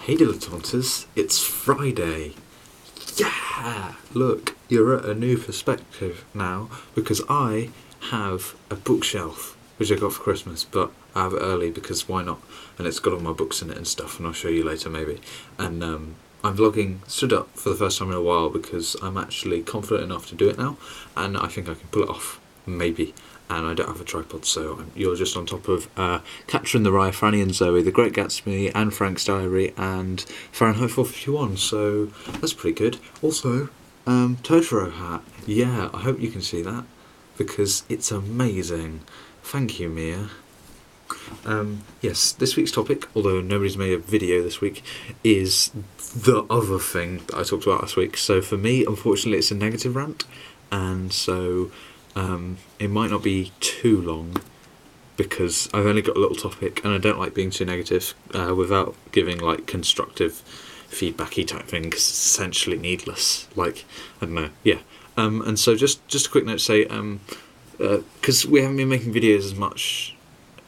Hey dilettanters, it's Friday. Yeah! Look, you're at a new perspective now because I have a bookshelf which I got for Christmas, but I have it early because why not? And it's got all my books in it and stuff, and I'll show you later maybe. And I'm vlogging stood up for the first time in a while because I'm actually confident enough to do it now, and I think I can pull it off, maybe. And I don't have a tripod, so you're just on top of Catcher in the Rye, Franny and Zoe, The Great Gatsby, and Frank's Diary, and Fahrenheit 451, so that's pretty good. Also, Totoro hat. Yeah, I hope you can see that, because it's amazing. Thank you, Mia. Yes, this week's topic, although nobody's made a video this week, is the other thing that I talked about last week. So for me, unfortunately, it's a negative rant, and so it might not be too long because I've only got a little topic and I don't like being too negative without giving like constructive feedbacky type thing because it's essentially needless. Like, I don't know, yeah. And so just a quick note to say, because we haven't been making videos as much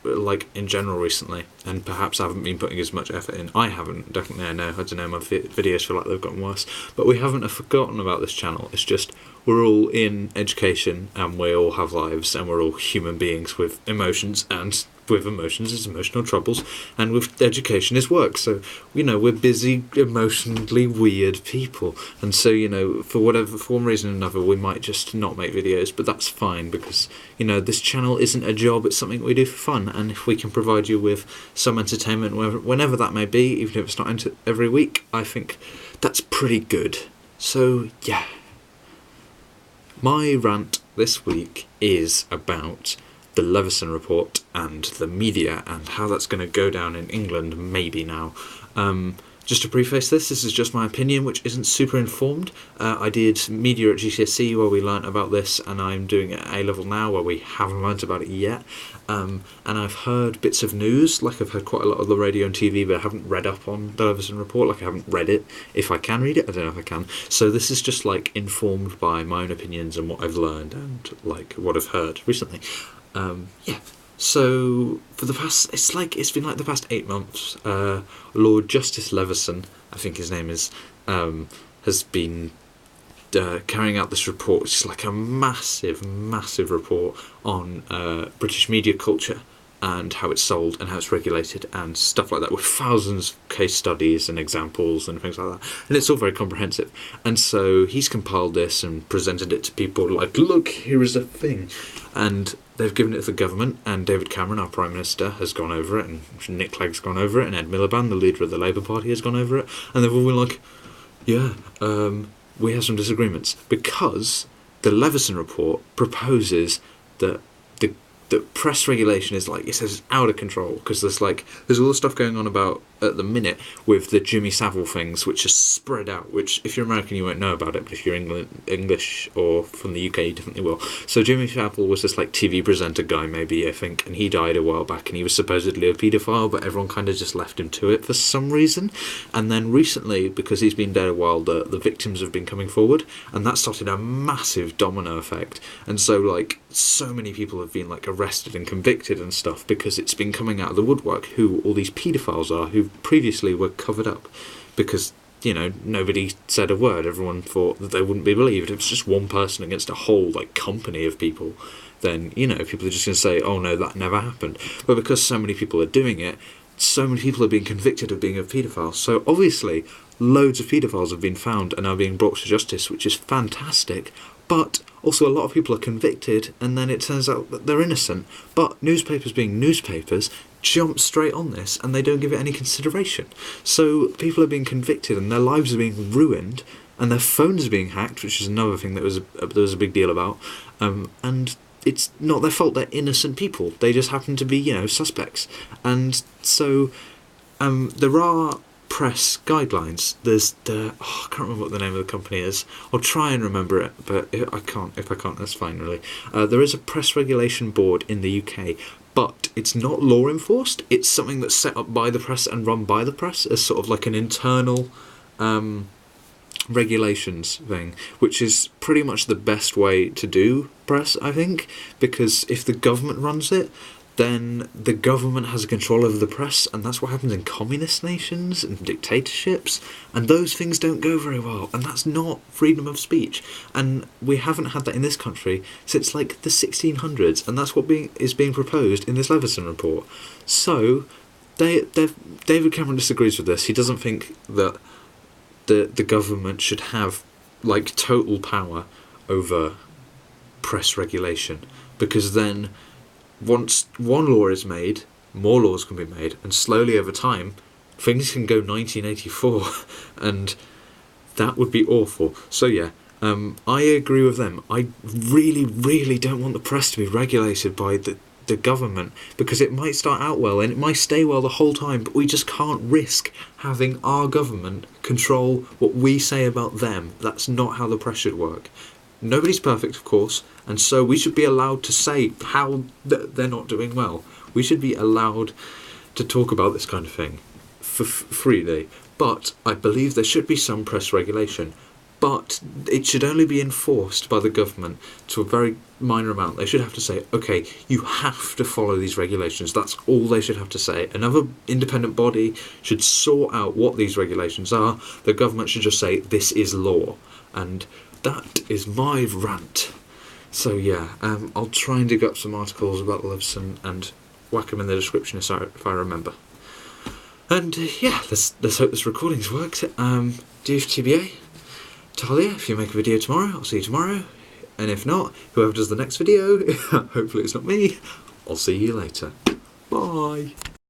like in general recently, and perhaps I haven't been putting as much effort in. I haven't, definitely. I know, I don't know, my videos feel like they've gotten worse, but we haven't forgotten about this channel. It's just we're all in education and we all have lives and we're all human beings with emotions, and with emotions is emotional troubles, and with education is work. So, you know, we're busy, emotionally weird people, and so, you know, for one reason or another, we might just not make videos, but that's fine because, you know, this channel isn't a job, it's something we do for fun, and if we can provide you with some entertainment whenever that may be, even if it's not every week, I think that's pretty good. So, yeah. My rant this week is about the Leveson Report and the media and how that's going to go down in England maybe now. Just to preface this is just my opinion, which isn't super informed. I did media at GCSE where we learnt about this, and I'm doing it at A-level now where we haven't learnt about it yet. And I've heard bits of news, like I've heard quite a lot of the radio and TV, but I haven't read up on the Leveson Report, like I haven't read it. If I can read it, I don't know if I can. So this is just like informed by my own opinions and what I've learned and like what I've heard recently. Yeah. So for the past, it's been like the past 8 months. Lord Justice Leveson, I think his name is, has been carrying out this report, which is like a massive report on British media culture and how it's sold and how it's regulated and stuff like that, with thousands of case studies and examples and things like that. And it's all very comprehensive. And so he's compiled this and presented it to people like, look, here is a thing. And they've given it to the government, and David Cameron, our Prime Minister, has gone over it, and Nick Clegg's gone over it, and Ed Miliband, the leader of the Labour Party, has gone over it. And they've all been like, yeah, we have some disagreements. Because the Leveson Report proposes that the press regulation is like, it says it's out of control, because there's all the stuff going on about at the minute with the Jimmy Savile things, which are spread out, which if you're American you won't know about it, but if you're English or from the UK you definitely will. So Jimmy Savile was this like TV presenter guy, maybe, I think, and he died a while back, and he was supposedly a paedophile, but everyone kind of just left him to it for some reason. And then recently, because he's been dead a while, the victims have been coming forward, and that started a massive domino effect. And so like so many people have been like arrested and convicted and stuff because it's been coming out of the woodwork who all these paedophiles are, who previously were covered up because, you know, nobody said a word. Everyone thought that they wouldn't be believed. If it was just one person against a whole like company of people, then, you know, people are just going to say, oh no, that never happened. But because so many people are doing it, so many people are being convicted of being a paedophile. So obviously loads of paedophiles have been found and are being brought to justice, which is fantastic. But also a lot of people are convicted and then it turns out that they're innocent. But newspapers being newspapers jump straight on this and they don't give it any consideration. So people are being convicted and their lives are being ruined and their phones are being hacked, which is another thing that there was a big deal about. And it's not their fault, they're innocent people. They just happen to be, you know, suspects. And so there are press guidelines. There's I can't remember what the name of the company is. I'll try and remember it, but if I can't, that's fine, really. There is a press regulation board in the UK, but it's not law enforced. It's something that's set up by the press and run by the press as sort of like an internal regulations thing, which is pretty much the best way to do press, I think, because if the government runs it, then the government has a control over the press, and that's what happens in communist nations and dictatorships, and those things don't go very well, and that's not freedom of speech. And we haven't had that in this country since like the 1600s, and that's what is being proposed in this Leveson report. So David Cameron disagrees with this. He doesn't think that the government should have like total power over press regulation, because then once one law is made, more laws can be made, and slowly over time, things can go 1984, and that would be awful. So yeah, I agree with them. I really, really don't want the press to be regulated by the government, because it might start out well and it might stay well the whole time, but we just can't risk having our government control what we say about them. That's not how the press should work. Nobody's perfect, of course, and so we should be allowed to say how they're not doing well. We should be allowed to talk about this kind of thing freely. But I believe there should be some press regulation. But it should only be enforced by the government to a very minor amount. They should have to say, okay, you have to follow these regulations. That's all they should have to say. Another independent body should sort out what these regulations are. The government should just say, this is law. And that is my rant. So yeah, I'll try and dig up some articles about Leveson and whack them in the description if I remember. And yeah, let's hope this recording's worked. DFTBA, Talia, if you make a video tomorrow, I'll see you tomorrow. And if not, whoever does the next video, hopefully it's not me, I'll see you later. Bye.